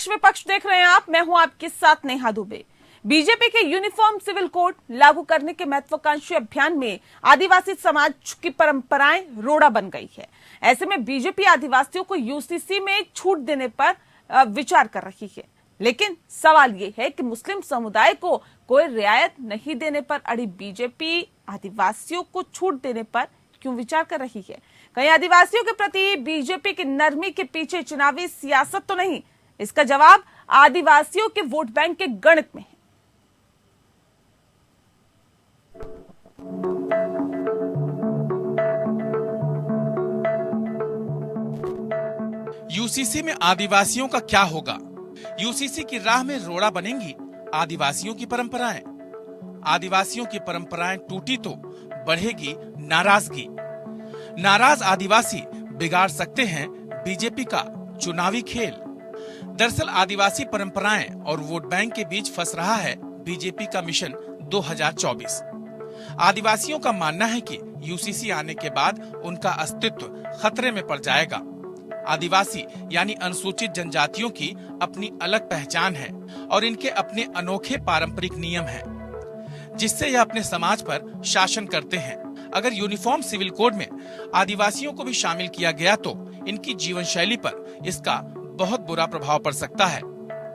पक्ष विपक्ष देख रहे हैं आप, मैं हूं आपके साथ नेहा दुबे। बीजेपी के यूनिफॉर्म सिविल कोड लागू करने के महत्वाकांक्षी अभियान में आदिवासी समाज की परंपराएं रोड़ा बन गई है। ऐसे में बीजेपी आदिवासियों को यूसीसी में छूट देने पर विचार कर रही है, लेकिन सवाल ये है कि मुस्लिम समुदाय को कोई रियायत नहीं देने पर अड़ी बीजेपी आदिवासियों को छूट देने पर क्यों विचार कर रही है? कहीं आदिवासियों के प्रति बीजेपी की नरमी के पीछे चुनावी सियासत तो नहीं? इसका जवाब आदिवासियों के वोट बैंक के गणित में है। यूसीसी में आदिवासियों का क्या होगा? यूसीसी की राह में रोड़ा बनेंगी आदिवासियों की परंपराएं। आदिवासियों की परंपराएं टूटी तो बढ़ेगी नाराजगी। नाराज आदिवासी बिगाड़ सकते हैं बीजेपी का चुनावी खेल। दरअसल आदिवासी परंपराएं और वोट बैंक के बीच फंस रहा है बीजेपी का मिशन 2024। आदिवासियों का मानना है कि यूसीसी आने के बाद उनका अस्तित्व खतरे में पड़ जाएगा। आदिवासी यानी अनुसूचित जनजातियों की अपनी अलग पहचान है और इनके अपने अनोखे पारंपरिक नियम हैं, जिससे यह अपने समाज पर शासन करते हैं। अगर यूनिफॉर्म सिविल कोड में आदिवासियों को भी शामिल किया गया तो इनकी जीवन शैली पर इसका बहुत बुरा प्रभाव पड़ सकता है।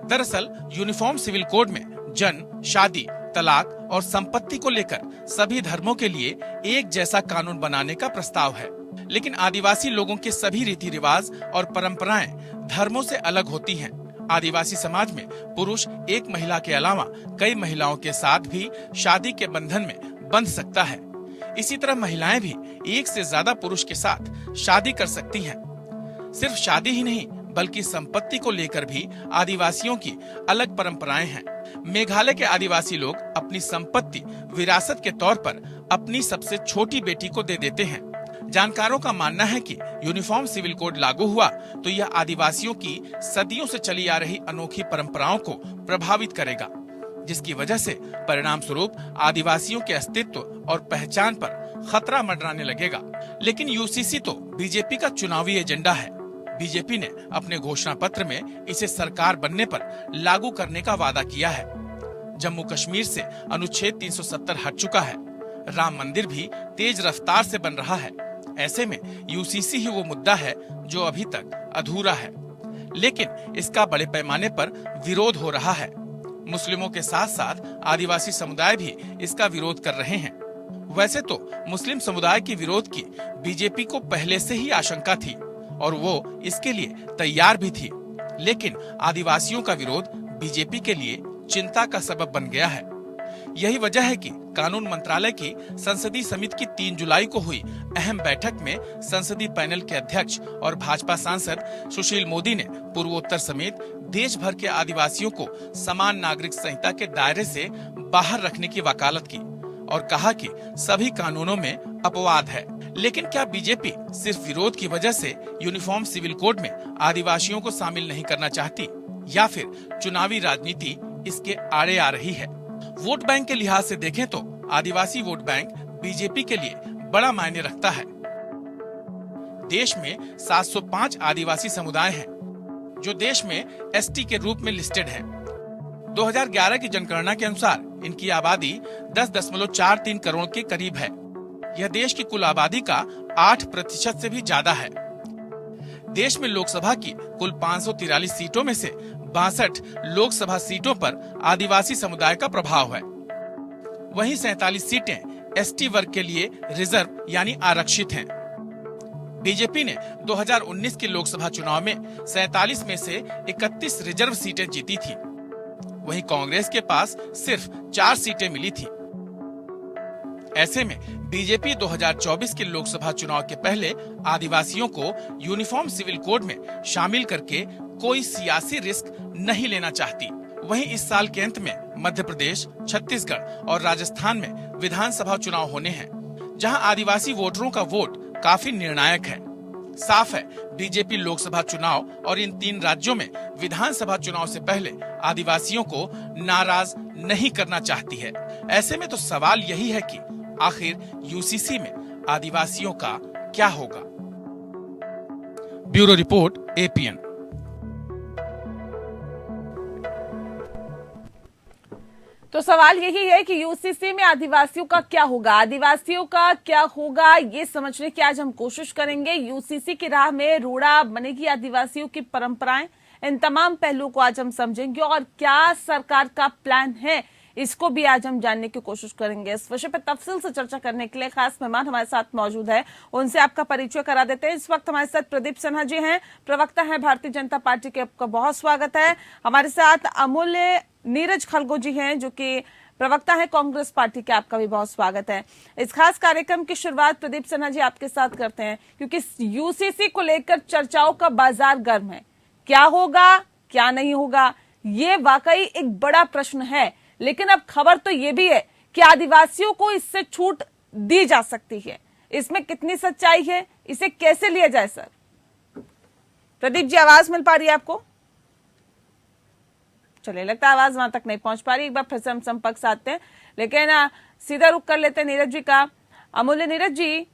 दरअसल यूनिफॉर्म सिविल कोड में जन्म, शादी, तलाक और संपत्ति को लेकर सभी धर्मों के लिए एक जैसा कानून बनाने का प्रस्ताव है, लेकिन आदिवासी लोगों के सभी रीति रिवाज और परंपराएं धर्मों से अलग होती हैं। आदिवासी समाज में पुरुष एक महिला के अलावा कई महिलाओं के साथ भी शादी के बंधन में बंध सकता है। इसी तरह महिलाएं भी एक से ज्यादा पुरुष के साथ शादी कर सकती हैं। सिर्फ शादी ही नहीं बल्कि संपत्ति को लेकर भी आदिवासियों की अलग परंपराएं हैं। मेघालय के आदिवासी लोग अपनी संपत्ति विरासत के तौर पर अपनी सबसे छोटी बेटी को दे देते हैं। जानकारों का मानना है कि यूनिफॉर्म सिविल कोड लागू हुआ तो यह आदिवासियों की सदियों से चली आ रही अनोखी परंपराओं को प्रभावित करेगा, जिसकी वजह से परिणाम स्वरूप आदिवासियों के अस्तित्व और पहचान पर खतरा मंडराने लगेगा। लेकिन यूसीसी तो बीजेपी का चुनावी एजेंडा है। बीजेपी ने अपने घोषणा पत्र में इसे सरकार बनने पर लागू करने का वादा किया है। जम्मू कश्मीर से अनुच्छेद 370 हट चुका है। राम मंदिर भी तेज रफ्तार से बन रहा है। ऐसे में यूसीसी ही वो मुद्दा है जो अभी तक अधूरा है, लेकिन इसका बड़े पैमाने पर विरोध हो रहा है। मुस्लिमों के साथ साथ आदिवासी समुदाय भी इसका विरोध कर रहे हैं। वैसे तो मुस्लिम समुदाय के विरोध की बीजेपी को पहले से ही आशंका थी और वो इसके लिए तैयार भी थी, लेकिन आदिवासियों का विरोध बीजेपी के लिए चिंता का सबब बन गया है। यही वजह है कि कानून मंत्रालय की संसदीय समिति की 3 जुलाई को हुई अहम बैठक में संसदीय पैनल के अध्यक्ष और भाजपा सांसद सुशील मोदी ने पूर्वोत्तर समेत देश भर के आदिवासियों को समान नागरिक संहिता के दायरे से बाहर रखने की वकालत की और कहा कि सभी कानूनों में अपवाद है। लेकिन क्या बीजेपी सिर्फ विरोध की वजह से यूनिफॉर्म सिविल कोड में आदिवासियों को शामिल नहीं करना चाहती, या फिर चुनावी राजनीति इसके आड़े आ रही है? वोट बैंक के लिहाज से देखें तो आदिवासी वोट बैंक बीजेपी के लिए बड़ा मायने रखता है। देश में 705 आदिवासी समुदाय हैं, जो देश में एसटी के रूप में लिस्टेड हैं। 2011 की जनगणना के अनुसार इनकी आबादी 10.43 करोड़ के करीब है। यह देश की कुल आबादी का 8% से भी ज्यादा है। देश में लोकसभा की कुल 543 सीटों में से 62 लोकसभा सीटों पर आदिवासी समुदाय का प्रभाव है। वहीं 47 सीटें एसटी वर्ग के लिए रिजर्व यानी आरक्षित हैं। बीजेपी ने 2019 के लोकसभा चुनाव में 47 में से 31 रिजर्व सीटें जीती थी। वहीं कांग्रेस के पास सिर्फ 4 सीटें मिली थी। ऐसे में बीजेपी 2024 के लोकसभा चुनाव के पहले आदिवासियों को यूनिफॉर्म सिविल कोड में शामिल करके कोई सियासी रिस्क नहीं लेना चाहती। वहीं इस साल के अंत में मध्य प्रदेश, छत्तीसगढ़ और राजस्थान में विधानसभा चुनाव होने हैं, जहां आदिवासी वोटरों का वोट काफी निर्णायक है। साफ है बीजेपी लोकसभा चुनाव और इन 3 राज्यों में विधानसभा चुनाव से पहले आदिवासियों को नाराज नहीं करना चाहती है। ऐसे में तो सवाल यही है कि आखिर यूसीसी में आदिवासियों का क्या होगा? Bureau report, APN. तो सवाल यही है कि यूसीसी में आदिवासियों का क्या होगा, आदिवासियों का क्या होगा, ये समझने की आज हम कोशिश करेंगे। यूसीसी की राह में रोड़ा बनेगी आदिवासियों की परंपराएं, इन तमाम पहलुओं को आज हम समझेंगे और क्या सरकार का प्लान है इसको भी आज हम जानने की कोशिश करेंगे। इस विषय पर तफसील से चर्चा करने के लिए खास मेहमान हमारे साथ मौजूद है, उनसे आपका परिचय करा देते हैं। इस वक्त हमारे साथ प्रदीप सिन्हा जी हैं, प्रवक्ता हैं भारतीय जनता पार्टी के। आपका बहुत स्वागत है। हमारे साथ अमूल्य नीरज खलगो जी हैं जो कि प्रवक्ता है कांग्रेस पार्टी के। आपका भी बहुत स्वागत है। इस खास कार्यक्रम की शुरुआत प्रदीप सिन्हा जी आपके साथ करते हैं क्योंकि यूसीसी को लेकर चर्चाओं का बाजार गर्म है। क्या होगा क्या नहीं होगा, ये वाकई एक बड़ा प्रश्न है, लेकिन अब खबर तो ये भी है कि आदिवासियों को इससे छूट दी जा सकती है। इसमें कितनी सच्चाई है, इसे कैसे लिया जाए? सर प्रदीप जी, आवाज मिल पा रही है आपको? चलिए, लगता है आवाज वहां तक नहीं पहुंच पा रही। एक बार फिर से हम संपर्क साधते हैं, लेकिन सीधा रुख कर लेते हैं नीरज जी का। अमूल्य नीरज जी,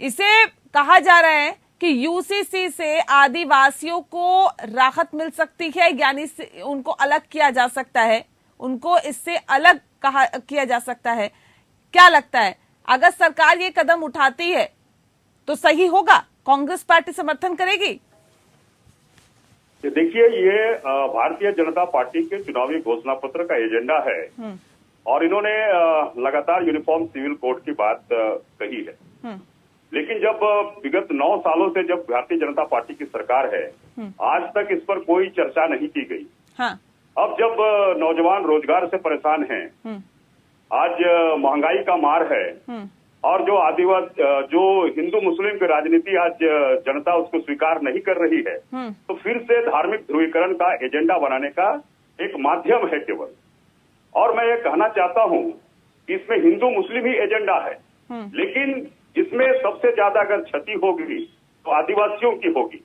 इसे कहा जा रहा है कि यूसीसी से आदिवासियों को राहत मिल सकती है, यानी उनको अलग किया जा सकता है, उनको इससे अलग किया जा सकता है। क्या लगता है, अगर सरकार ये कदम उठाती है तो सही होगा? कांग्रेस पार्टी समर्थन करेगी? देखिए, ये भारतीय जनता पार्टी के चुनावी घोषणा पत्र का एजेंडा है और इन्होंने लगातार यूनिफॉर्म सिविल कोड की बात कही है। लेकिन जब विगत 9 सालों से जब भारतीय जनता पार्टी की सरकार है, आज तक इस पर कोई चर्चा नहीं की गई। हाँ। अब जब नौजवान रोजगार से परेशान हैं, आज महंगाई का मार है और जो आदिवासी जो हिंदू मुस्लिम की राजनीति आज जनता उसको स्वीकार नहीं कर रही है, तो फिर से धार्मिक ध्रुवीकरण का एजेंडा बनाने का एक माध्यम है केवल। और मैं ये कहना चाहता हूं कि इसमें हिंदू मुस्लिम ही एजेंडा है, लेकिन इसमें सबसे ज्यादा अगर क्षति होगी तो आदिवासियों की होगी।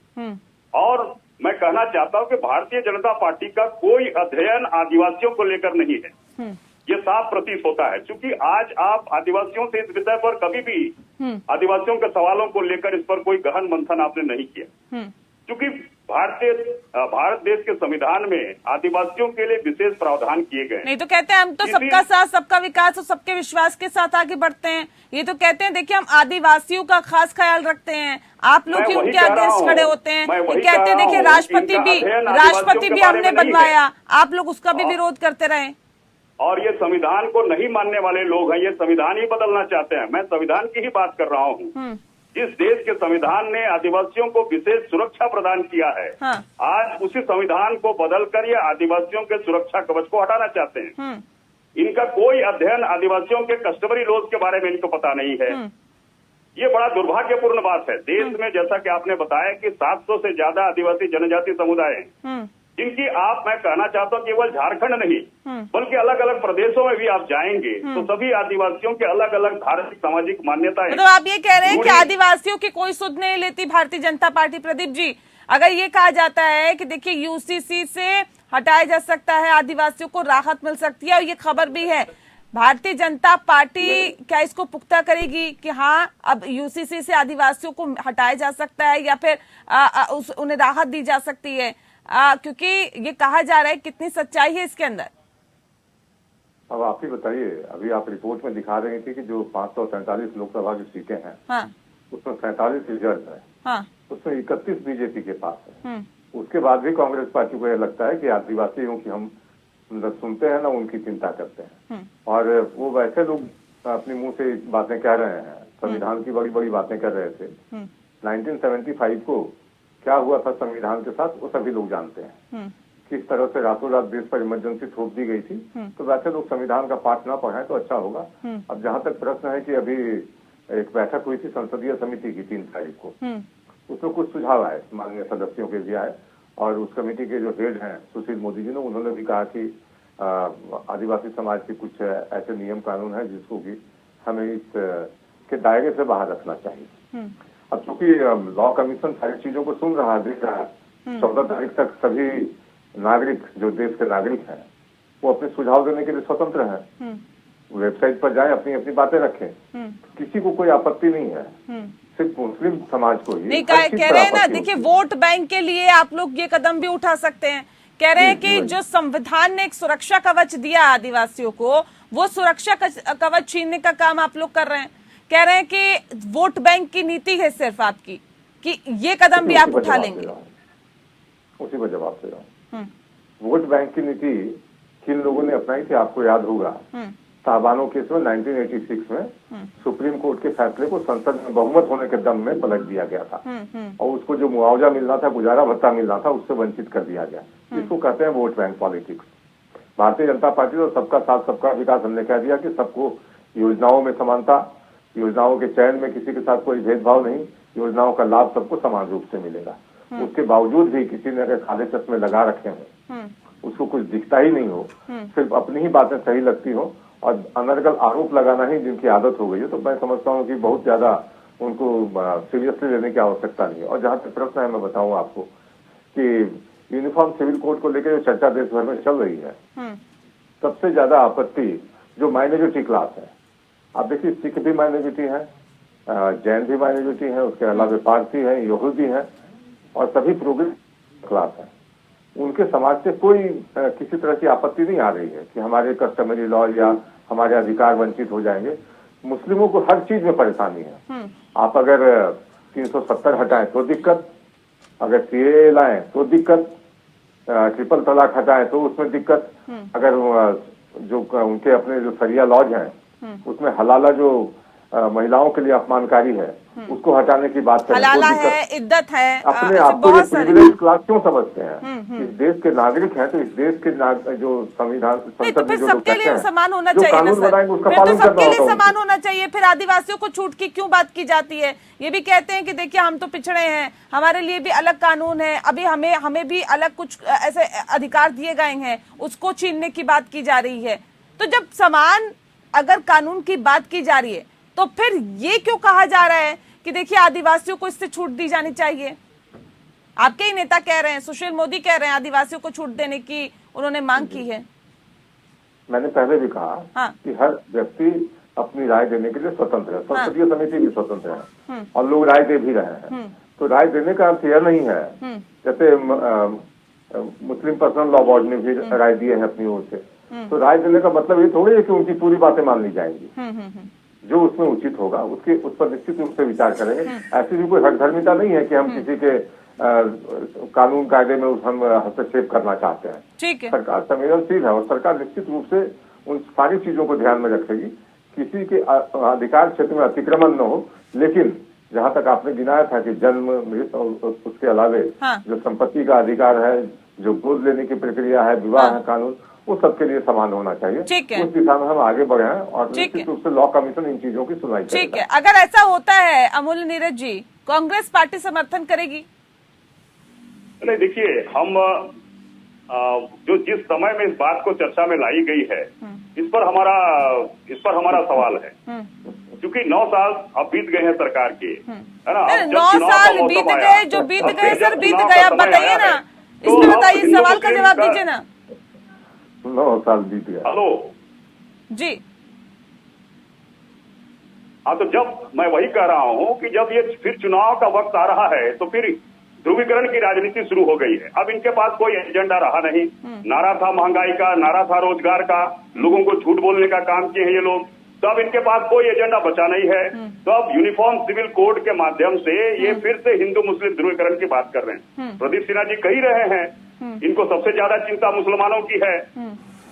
और मैं कहना चाहता हूं कि भारतीय जनता पार्टी का कोई अध्ययन आदिवासियों को लेकर नहीं है, ये साफ प्रतीत होता है। क्योंकि आज आप आदिवासियों से इस विषय पर कभी भी आदिवासियों के सवालों को लेकर इस पर कोई गहन मंथन आपने नहीं किया। क्योंकि भारत देश के संविधान में आदिवासियों के लिए विशेष प्रावधान किए गए। नहीं तो कहते हैं हम तो सबका साथ सबका विकास और सबके विश्वास के साथ आगे बढ़ते हैं। ये तो कहते हैं देखिए हम आदिवासियों का खास ख्याल रखते हैं, आप लोग ही उनके अगेंस्ट खड़े होते हैं। ये कहते हैं देखिए राष्ट्रपति भी हमने बनवाया, आप लोग उसका भी विरोध करते रहे। और ये संविधान को नहीं मानने वाले लोग हैं, ये संविधान ही बदलना चाहते हैं। मैं संविधान की ही बात कर रहा हूँ। जिस देश के संविधान ने आदिवासियों को विशेष सुरक्षा प्रदान किया है, हाँ। आज उसी संविधान को बदलकर ये आदिवासियों के सुरक्षा कवच को हटाना चाहते हैं। इनका कोई अध्ययन आदिवासियों के कस्टमरी लॉज के बारे में इनको पता नहीं है। ये बड़ा दुर्भाग्यपूर्ण बात है। देश में जैसा कि आपने बताया कि 700 से ज्यादा आदिवासी जनजाति समुदाय हैं, जिनकी मैं कहना चाहता हूँ केवल झारखंड नहीं बल्कि अलग अलग प्रदेशों में भी आप जाएंगे तो सभी आदिवासियों के अलग अलग धार्मिक सामाजिक मान्यताएं। मतलब आप ये कह रहे हैं कि आदिवासियों की कोई सुध नहीं लेती भारतीय जनता पार्टी? प्रदीप जी, अगर ये कहा जाता है कि देखिए यूसीसी से हटाया जा सकता है, आदिवासियों को राहत मिल सकती है और ये खबर भी है, भारतीय जनता पार्टी क्या इसको पुख्ता करेगी कि हाँ अब यूसीसी से आदिवासियों को हटाया जा सकता है या फिर उन्हें राहत दी जा सकती है? क्योंकि ये कहा जा रहा है, कितनी सच्चाई है इसके अंदर? अब आप ही बताइए। अभी आप रिपोर्ट में दिखा रही थी कि जो 547 लोकसभा की सीटें हैं, हाँ। उसमें 47 रिजर्व है, हाँ। उसमें 31 बीजेपी के पास है। उसके बाद भी कांग्रेस पार्टी को यह लगता है कि आदिवासियों की हम सुनते हैं ना, उनकी चिंता करते हैं। और वो वैसे लोग अपने मुंह से बातें कह रहे हैं, संविधान की बड़ी बड़ी बातें कर रहे थे। 1975 को क्या हुआ था संविधान के साथ वो सभी लोग जानते हैं, किस तरह से रातों रात देश पर इमरजेंसी थोप दी गई थी। तो वैसे लोग संविधान का पाठ ना पढ़ाएं तो अच्छा होगा। अब जहां तक प्रश्न है कि अभी एक बैठक हुई थी संसदीय समिति की 3 तारीख को, उसमें कुछ सुझाव आए, माननीय सदस्यों के भी आए और उस कमेटी के जो हेड हैं सुशील मोदी जी ने, उन्होंने भी कहा कि आदिवासी समाज के कुछ ऐसे नियम कानून है जिसको भी हमें इस के दायरे से बाहर रखना चाहिए। अब चूंकि लॉ कमीशन सारी चीजों को सुन रहा है, देख रहा है, 14 तारीख तक सभी नागरिक जो देश के नागरिक हैं वो अपने सुझाव देने के लिए स्वतंत्र हैं। वेबसाइट पर जाएं, अपनी अपनी बातें रखें, किसी को कोई आपत्ति नहीं है। सिर्फ मुस्लिम समाज को ही नहीं कह रहे हैं ना, देखिए वोट बैंक के लिए आप लोग ये कदम भी उठा सकते हैं कह रहे हैं कि जो संविधान ने एक सुरक्षा कवच दिया आदिवासियों को, वो सुरक्षा कवच छीनने का काम आप लोग कर रहे हैं। कह रहे हैं कि वोट बैंक की नीति है सिर्फ आपकी, कि ये कदम भी आप उठा लेंगे। उसी पर जवाब दे रहा हूँ। वोट बैंक की नीति किन लोगों ने अपनाई थी आपको याद होगा। साहबानो केस में 1986 में सुप्रीम कोर्ट के फैसले को संसद में बहुमत होने के दम में पलट दिया गया था और उसको जो मुआवजा मिलना था, गुजारा भत्ता मिलना था, उससे वंचित कर दिया गया। इसको कहते हैं vote bank politics. Bharatiya Janata party तो सबका साथ सबका विकास हमने कह दिया कि सबको योजनाओं में समानता, योजनाओं के चयन में किसी के साथ कोई भेदभाव नहीं, योजनाओं का लाभ सबको समान रूप से मिलेगा। उसके बावजूद भी किसी ने अगर काले चश्मे लगा रखे हैं, उसको कुछ दिखता ही नहीं हो, सिर्फ अपनी ही बातें सही लगती हो और अनर्गल आरोप लगाना ही जिनकी आदत हो गई है, तो मैं समझता हूँ कि बहुत ज्यादा उनको सीरियसली लेने की आवश्यकता नहीं है। और जहां तक प्रश्न है, मैं बताऊं आपको कि यूनिफॉर्म सिविल कोड को लेकर जो चर्चा देश भर में चल रही है, सबसे ज्यादा आपत्ति जो माइनॉरिटी क्लास है, आप देखिए सिख भी माइनॉरिटी है, जैन भी माइनॉरिटी है, उसके अलावा पारसी है, यहूदी है और सभी प्रोग्रेसिव क्लास है। उनके समाज से कोई किसी तरह की आपत्ति नहीं आ रही है कि हमारे कस्टमरी लॉ या हमारे अधिकार वंचित हो जाएंगे। मुस्लिमों को हर चीज में परेशानी है। आप अगर 370 हटाएं तो दिक्कत, अगर सीएए लाएं तो दिक्कत, ट्रिपल तलाक हटाएं तो उसमें दिक्कत, अगर जो उनके अपने जो शरिया लॉज हैं उसमें हलाला जो महिलाओं के लिए अपमानकारी है उसको हटाने की बात करें, हलाला है, इद्दत है, अपने आप को प्रिविलेज क्लास क्यों समझते हैं? इस देश के नागरिक हैं तो इस देश के जो संविधान तो फिर सबके लिए समान होना चाहिए ना सर, फिर तो सबके लिए समान होना चाहिए। फिर आदिवासियों को छूट की क्यों बात की जाती है? ये भी कहते हैं कि देखिए हम तो पिछड़े हैं, हमारे लिए भी अलग कानून है, अभी हमें भी अलग कुछ ऐसे अधिकार दिए गए हैं, उसको छीनने की बात की जा रही है। तो जब समान अगर कानून की बात की जा रही है तो फिर ये क्यों कहा जा रहा है कि देखिए आदिवासियों को इससे छूट दी जानी चाहिए? आपके ही नेता कह रहे हैं, सुशील मोदी कह रहे हैं आदिवासियों को छूट देने की उन्होंने मांग की है। मैंने पहले भी कहा कि हर व्यक्ति अपनी राय देने के लिए स्वतंत्र है, संसदीय समिति भी स्वतंत्र है और लोग राय दे भी रहे हैं। तो राय देने का अर्थ यह नहीं है, जैसे मुस्लिम पर्सनल लॉ बोर्ड ने भी राय दी है अपनी ओर से, तो राय देने का मतलब ये थोड़ी है कि उनकी पूरी बातें मान ली जाएंगी। जो उसमें उचित होगा उस पर निश्चित रूप से विचार करेंगे। ऐसी भी कोई हठधर्मिता नहीं है कि हम किसी के कानून कायदे में हम हस्तक्षेप करना चाहते हैं। ठीक है, सरकार संवेदनशील है और सरकार निश्चित रूप से उन सारी चीजों को ध्यान में रखेगी, किसी के अधिकार क्षेत्र में अतिक्रमण न हो। लेकिन जहां तक आपने गिनाया था कि जन्म, मृत्यु और उसके अलावे जो संपत्ति का अधिकार है, जो गोद लेने की प्रक्रिया है, विवाह कानून, वो सबके लिए समान होना चाहिए। ठीक है, उस दिशा में हम आगे बढ़े हैं और निश्चित रूप से लॉ कमीशन इन चीजों की सुनवाई करेगा। ठीक है, अगर ऐसा होता है अमूल्य नीरज जी, कांग्रेस पार्टी समर्थन करेगी? नहीं, देखिए हम जो जिस समय में इस बात को चर्चा में लाई गई है, इस पर हमारा सवाल है, क्योंकि 9 साल अब बीत गए हैं सरकार के, है ना? 9 साल बीत गए, जो बीत गए सर बीत गए। आप बताइए ना, इसमें बताइए, सवाल का जवाब दीजिए ना। 9 साल बीत गया। हेलो जी, हाँ, तो जब मैं वही कह रहा हूँ कि जब ये फिर चुनाव का वक्त आ रहा है तो फिर ध्रुवीकरण की राजनीति शुरू हो गई है। अब इनके पास कोई एजेंडा रहा नहीं। नारा था महंगाई का, नारा था रोजगार का, लोगों को झूठ बोलने का काम किए हैं ये लोग। तो अब इनके पास कोई एजेंडा बचा नहीं है। तो अब यूनिफॉर्म सिविल कोड के माध्यम से ये फिर से हिंदू मुस्लिम ध्रुवीकरण की बात कर रहे हैं। प्रदीप सिन्हा जी कह ही रहे हैं, इनको सबसे ज्यादा चिंता मुसलमानों की है।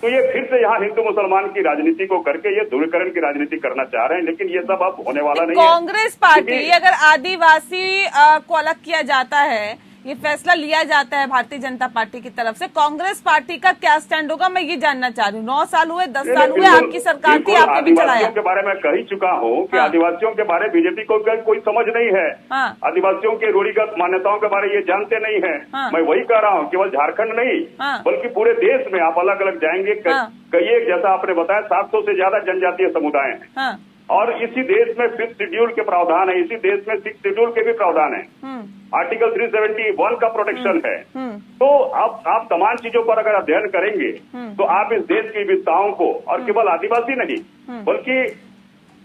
तो ये फिर से यहाँ हिंदू मुसलमान की राजनीति को करके ये ध्रुवीकरण की राजनीति करना चाह रहे हैं, लेकिन ये सब अब होने वाला नहीं है। कांग्रेस पार्टी अगर आदिवासी को अलग किया जाता है, ये फैसला लिया जाता है भारतीय जनता पार्टी की तरफ से, कांग्रेस पार्टी का क्या स्टैंड होगा, मैं ये जानना चाह रही हूँ। 9 साल हुए, 10 साल हुए, आपकी सरकार थी, आपने भी चलाया। आदिवासियों के बारे में कह ही चुका हूँ कि आदिवासियों के बारे बीजेपी को कोई समझ नहीं है। आदिवासियों के रूढ़िगत मान्यताओं के बारे ये जानते नहीं है। मैं वही कह रहा हूँ, केवल झारखंड नहीं बल्कि पूरे देश में आप अलग अलग जाएंगे, कई एक जैसा आपने बताया 700 से ज्यादा जनजातीय समुदाय हैं और इसी देश में 5th शेड्यूल के प्रावधान है, इसी देश में 6th शेड्यूल के भी प्रावधान है, आर्टिकल 371 का प्रोटेक्शन है। तो आप तमाम चीजों पर अगर अध्ययन करेंगे तो आप इस देश की विविधताओं को, और केवल आदिवासी नहीं बल्कि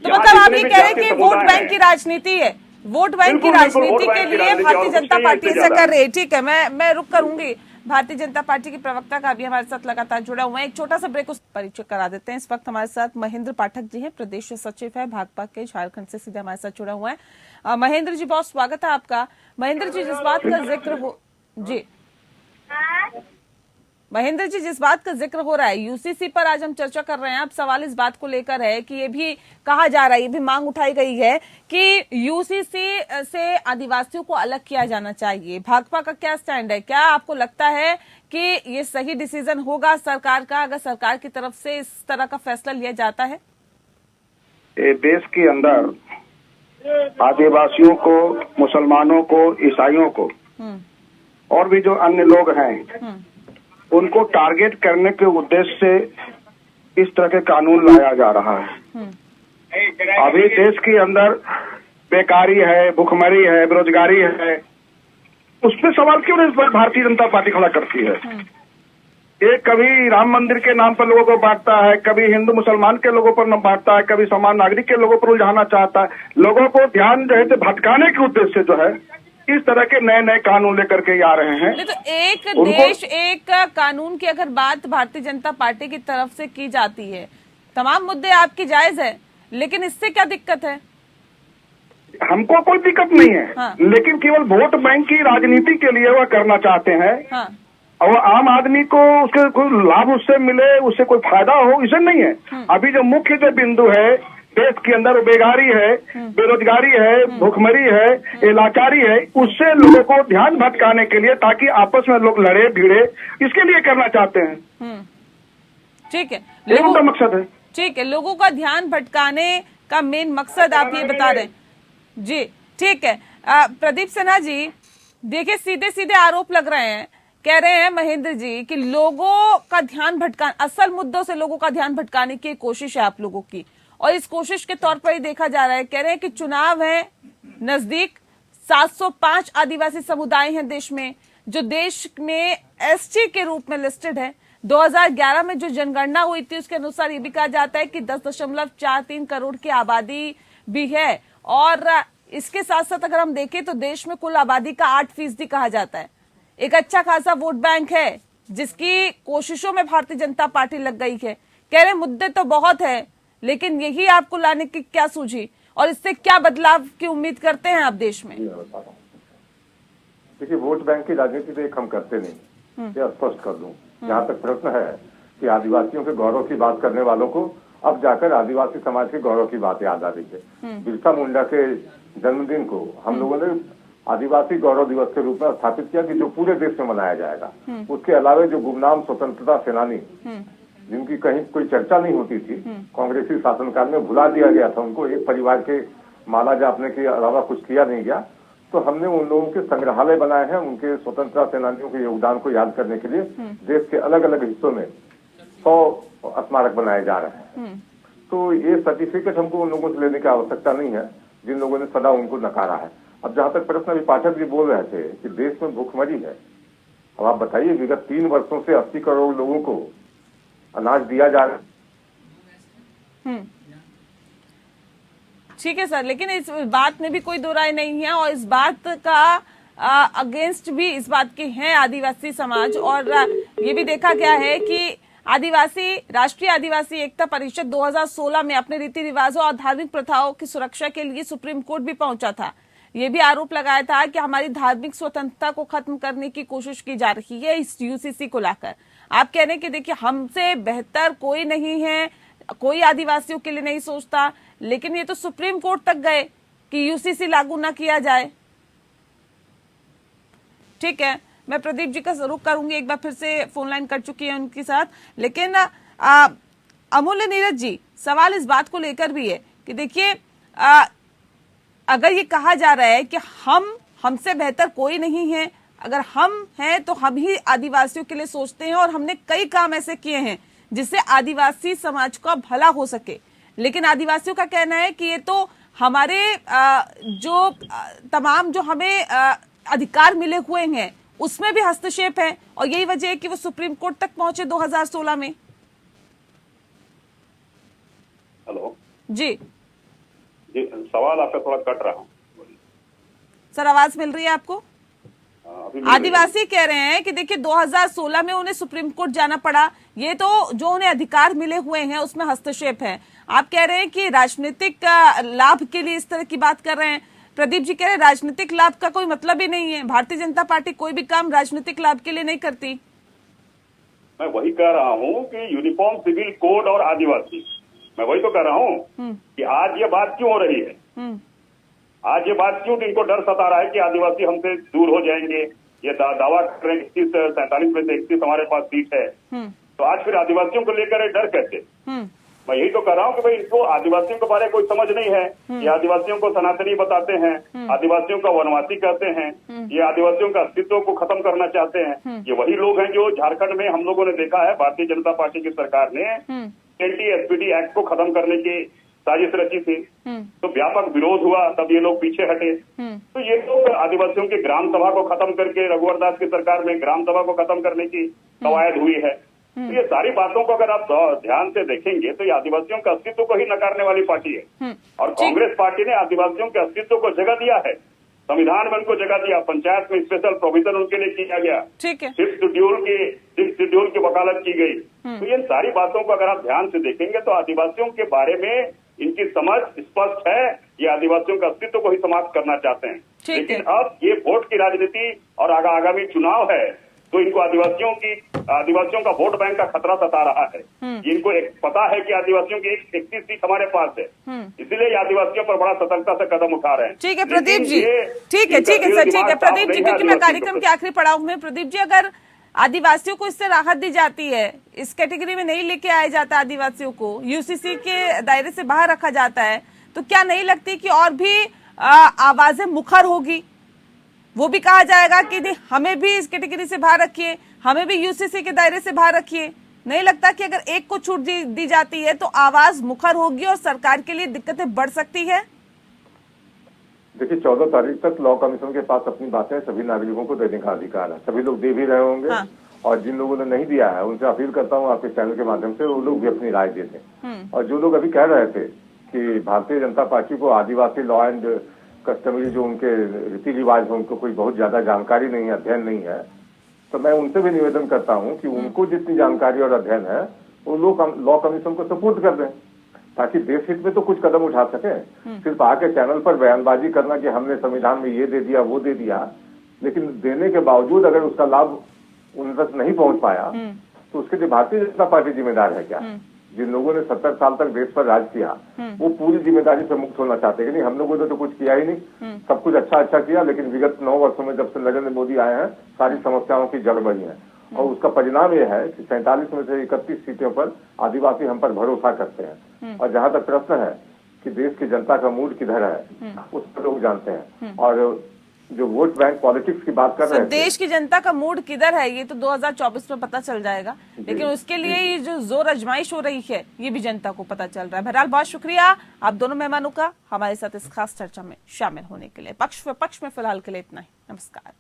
तो मतलब आप ये कह रहे हैं कि वोट बैंक की राजनीति है, वोट बैंक की राजनीति के लिए भारतीय जनता पार्टी ऐसा कर रही है। ठीक है, मैं रुक करूंगी। भारतीय जनता पार्टी के प्रवक्ता का भी हमारे साथ लगातार जुड़ा हुआ है। एक छोटा सा ब्रेक, उस परिचय करा देते हैं। इस वक्त हमारे साथ महेंद्र पाठक जी हैं, प्रदेश सचिव है भाकपा के, झारखंड से सीधे हमारे साथ जुड़ा हुआ है। महेंद्र जी, बहुत स्वागत है आपका। महेंद्र जी, जिस बात का जिक्र हो जी महेंद्र जी, जिस बात का जिक्र हो रहा है यूसीसी पर आज हम चर्चा कर रहे हैं। अब सवाल इस बात को लेकर है कि ये भी कहा जा रहा है, ये भी मांग उठाई गई है कि यूसीसी से आदिवासियों को अलग किया जाना चाहिए। भाकपा का क्या स्टैंड है? क्या आपको लगता है कि ये सही डिसीजन होगा सरकार का, अगर सरकार की तरफ से इस तरह का फैसला लिया जाता है? देश के अंदर आदिवासियों को, मुसलमानों को, ईसाइयों को और भी जो अन्य लोग हैं उनको टारगेट करने के उद्देश्य से इस तरह के कानून लाया जा रहा है। अभी देश के अंदर बेकारी है, भुखमरी है, बेरोजगारी है, उस पर सवाल क्यों नहीं इस पर भारतीय जनता पार्टी खड़ा करती है? ये कभी राम मंदिर के नाम पर लोगों को बांटता है, कभी हिंदू मुसलमान के लोगों पर बांटता है, कभी समान नागरिक के लोगों पर उलझाना चाहता है। लोगों को ध्यान जो है भटकाने के उद्देश्य से जो है इस तरह के नए नए कानून लेकर के आ रहे हैं। तो एक देश एक कानून की अगर बात भारतीय जनता पार्टी की तरफ से की जाती है, तमाम मुद्दे आपकी जायज है, लेकिन इससे क्या दिक्कत है? हमको कोई दिक्कत नहीं है। हाँ। लेकिन केवल वोट बैंक की राजनीति के लिए वह करना चाहते हैं। हाँ। और आम आदमी को उसके कोई लाभ उससे मिले, उससे कोई फायदा हो, इसे नहीं है। अभी जो मुख्य जो बिंदु है देश के अंदर, बेगारी है, बेरोजगारी है, भुखमरी है, इलाकारी है, उससे लोगों को ध्यान भटकाने के लिए, ताकि आपस में लोग लड़े भिड़े, इसके लिए करना चाहते हैं। ठीक है, ये उनका मकसद है। ठीक है, लोगों का ध्यान भटकाने का मेन मकसद आप ये बता रहे हैं जी। ठीक है, प्रदीप सिन्हा जी, देखिए सीधे सीधे आरोप लग रहे हैं, कह रहे हैं महेंद्र जी कि लोगों का ध्यान भटकाने, असल मुद्दों से लोगों का ध्यान भटकाने की कोशिश है आप लोगों की, और इस कोशिश के तौर पर ही देखा जा रहा है। कह रहे हैं कि चुनाव है नजदीक, 705 आदिवासी समुदाय हैं देश में, जो देश में एसटी के रूप में लिस्टेड है। 2011 में जो जनगणना हुई थी उसके अनुसार ये भी कहा जाता है कि 10.43 करोड़ की आबादी भी है, और इसके साथ साथ अगर हम देखें तो देश में कुल आबादी का 8% कहा जाता है। एक अच्छा खासा वोट बैंक है जिसकी कोशिशों में भारतीय जनता पार्टी लग गई है। कह रहे मुद्दे तो बहुत है, लेकिन यही आपको लाने की क्या सूझी, और इससे क्या बदलाव की उम्मीद करते हैं आप देश में? देखिए, वोट बैंक की राजनीति तो एक हम करते नहीं, ये स्पष्ट कर दूं। जहाँ तक प्रश्न है कि आदिवासियों के गौरव की बात करने वालों को अब जाकर आदिवासी समाज के गौरव की बात याद आ रही है। बिरसा मुंडा के जन्मदिन को हम लोगों ने आदिवासी गौरव दिवस के रूप में स्थापित किया कि जो पूरे देश में मनाया जाएगा। उसके अलावा जो गुमनाम स्वतंत्रता सेनानी जिनकी कहीं कोई चर्चा नहीं होती थी, कांग्रेसी शासनकाल में भुला दिया गया था उनको, एक परिवार के माला जापने के अलावा कुछ किया नहीं गया, तो हमने उन लोगों के संग्रहालय बनाए हैं। उनके स्वतंत्रता सेनानियों के योगदान को याद करने के लिए देश के अलग अलग हिस्सों में 100 स्मारक बनाए जा रहे हैं। तो ये सर्टिफिकेट हमको उन लोगों से लेने की आवश्यकता नहीं है जिन लोगों ने सदा उनको नकारा है। अब जहां तक प्रश्न अभी पाठक जी बोल रहे थे कि देश में भूखमरी है, अब आप बताइए विगत 3 वर्षों से 80 करोड़ लोगों को अनाज दिया जा रहा है। ठीक है सर, लेकिन इस बात में भी कोई दो राय नहीं है, और इस बात का अगेंस्ट भी इस बात के हैं आदिवासी समाज। और ये भी देखा गया है कि राष्ट्रीय आदिवासी एकता परिषद 2016 में अपने रीति रिवाजों और धार्मिक प्रथाओं की सुरक्षा के लिए सुप्रीम कोर्ट भी पहुंचा था। ये भी आरोप लगाया था कि हमारी धार्मिक स्वतंत्रता को खत्म करने की कोशिश की जा रही है इस यूसीसी को लाकर। आप कह रहे हैं कि देखिए हमसे बेहतर कोई नहीं है, कोई आदिवासियों के लिए नहीं सोचता, लेकिन ये तो सुप्रीम कोर्ट तक गए कि यूसीसी लागू ना किया जाए। ठीक है, मैं प्रदीप जी का रुख करूंगी, एक बार फिर से फोन लाइन कर चुकी है उनके साथ, लेकिन अमूल्य नीरज जी, सवाल इस बात को लेकर भी है कि देखिए अगर ये कहा जा रहा है कि हमसे बेहतर कोई नहीं है, अगर हम हैं तो हम ही आदिवासियों के लिए सोचते हैं, और हमने कई काम ऐसे किए हैं जिससे आदिवासी समाज का भला हो सके, लेकिन आदिवासियों का कहना है कि ये तो हमारे जो तमाम जो हमें अधिकार मिले हुए हैं उसमें भी हस्तक्षेप है, और यही वजह है कि वो सुप्रीम कोर्ट तक पहुंचे 2016 में। हेलो जी जी, सवाल आपका थोड़ा कट रहा हूँ सर, आवाज मिल रही है आपको? अभी मिल रही है। आदिवासी कह रहे हैं कि देखिए 2016 में उन्हें सुप्रीम कोर्ट जाना पड़ा, ये तो जो उन्हें अधिकार मिले हुए हैं उसमें हस्तक्षेप है। आप कह रहे हैं कि राजनीतिक लाभ के लिए इस तरह की बात कर रहे हैं। प्रदीप जी कह रहे हैं राजनीतिक लाभ का कोई मतलब ही नहीं है, भारतीय जनता पार्टी कोई भी काम राजनीतिक लाभ के लिए नहीं करती। मैं वही कह रहा हूँ कि यूनिफॉर्म सिविल कोड और आदिवासी, मैं वही तो कह रहा हूँ कि आज ये बात क्यों हो रही है, आज ये बात क्यों इनको डर सता रहा है कि आदिवासी हमसे दूर हो जाएंगे। ये दावा कर रहे हैं 47 में से 31 हमारे पास सीट है, तो आज फिर आदिवासियों को लेकर डर कैसे। मैं यही तो कह रहा हूँ कि भाई इनको आदिवासियों के बारे में कोई समझ नहीं है। ये आदिवासियों को सनातनी बताते हैं, आदिवासियों का वनवासी कहते हैं, ये आदिवासियों का अस्तित्व को खत्म करना चाहते हैं। ये वही लोग हैं जो झारखंड में हम लोगों ने देखा है भारतीय जनता पार्टी की सरकार ने एंटी-एसपीटी एक्ट को खत्म करने की साजिश रची थी, तो व्यापक विरोध हुआ, तब ये लोग पीछे हटे। तो ये लोग आदिवासियों की ग्राम सभा को खत्म करके रघुवर दास की सरकार में ग्राम सभा को खत्म करने की कवायद हुई है। तो ये सारी बातों को अगर आप ध्यान से देखेंगे तो ये आदिवासियों के अस्तित्व को ही नकारने वाली पार्टी है। और कांग्रेस पार्टी ने आदिवासियों के अस्तित्व को जगह दिया है, संविधान में उनको जगह दिया, पंचायत में स्पेशल प्रोविजन उनके लिए किया गया, सिक्स शेड्यूल की वकालत की गई। तो ये सारी बातों को अगर आप ध्यान से देखेंगे तो आदिवासियों के बारे में इनकी समझ स्पष्ट है, ये आदिवासियों के अस्तित्व को ही समाप्त करना चाहते हैं। लेकिन अब ये वोट की राजनीति और आगामी चुनाव है, तो इनको आदिवासियों का वोट बैंक का खतरा सता रहा है। इनको एक पता है कि आदिवासियों की 31 सीट हमारे पास है, इसलिए आदिवासियों पर बड़ा सतर्कता से कदम उठा रहे हैं। ठीक है प्रदीप जी, ठीक है सर, ठीक है प्रदीप जी, क्योंकि मैं कार्यक्रम के आखिरी पड़ाव में। प्रदीप जी, अगर आदिवासियों को इससे राहत दी जाती है, इस कैटेगरी में नहीं लेके आया जाता आदिवासियों को, यूसीसी के दायरे से बाहर रखा जाता है, तो क्या नहीं लगती कि और भी आवाजें मुखर होगी? वो भी कहा जाएगा कि नहीं हमें भी इस कैटेगरी से बाहर रखिए, हमें भी यूसीसी के दायरे से बाहर रखिए। नहीं लगता कि अगर एक को छूट दी जाती है तो आवाज मुखर होगी और सरकार के लिए दिक्कतें बढ़ सकती है? देखिए 14 तारीख तक लॉ कमीशन के पास अपनी बातें सभी नागरिकों को देने का अधिकार है, सभी लोग दे भी रहे होंगे। हाँ। और जिन लोगों ने नहीं दिया है उनसे अपील करता हूँ आपके चैनल के माध्यम से वो लोग भी अपनी राय दे दें। और जो लोग अभी कह रहे थे कि भारतीय जनता पार्टी को आदिवासी लॉ एंड कस्टमरी जो उनके रीति रिवाज है उनको कोई बहुत ज्यादा जानकारी नहीं है, अध्ययन नहीं है, तो मैं उनसे भी निवेदन करता हूं कि उनको जितनी जानकारी और अध्ययन है वो लोग लॉ कमीशन को सपोर्ट कर दें, ताकि देश हित में तो कुछ कदम उठा सके। सिर्फ आके चैनल पर बयानबाजी करना कि हमने संविधान में ये दे दिया वो दे दिया, लेकिन देने के बावजूद अगर उसका लाभ उन तक नहीं पहुंच पाया तो उसके लिए भारतीय जनता पार्टी जिम्मेदार है क्या? जिन लोगों ने 70 साल तक देश पर राज किया वो पूरी जिम्मेदारी से मुक्त होना चाहते हैं कि नहीं हम लोगों ने तो कुछ किया ही नहीं, सब कुछ अच्छा किया, लेकिन विगत 9 वर्षों में जब से नरेंद्र मोदी आए हैं सारी समस्याओं की जड़ बढ़ी है। और उसका परिणाम यह है कि 47 में से 31 सीटों पर आदिवासी हम पर भरोसा करते हैं। और जहां तक प्रश्न है कि देश की जनता का मूड किधर है उस पर लोग जानते हैं। और जो वोट बैंक पॉलिटिक्स की बात कर रहे हैं, देश की जनता का मूड किधर है ये तो 2024 में पता चल जाएगा, लेकिन उसके लिए ये जो जोर आजमाइश हो रही है ये भी जनता को पता चल रहा है। बहरहाल बहुत शुक्रिया आप दोनों मेहमानों का हमारे साथ इस खास चर्चा में शामिल होने के लिए। पक्ष में फिलहाल के लिए इतना ही। नमस्कार।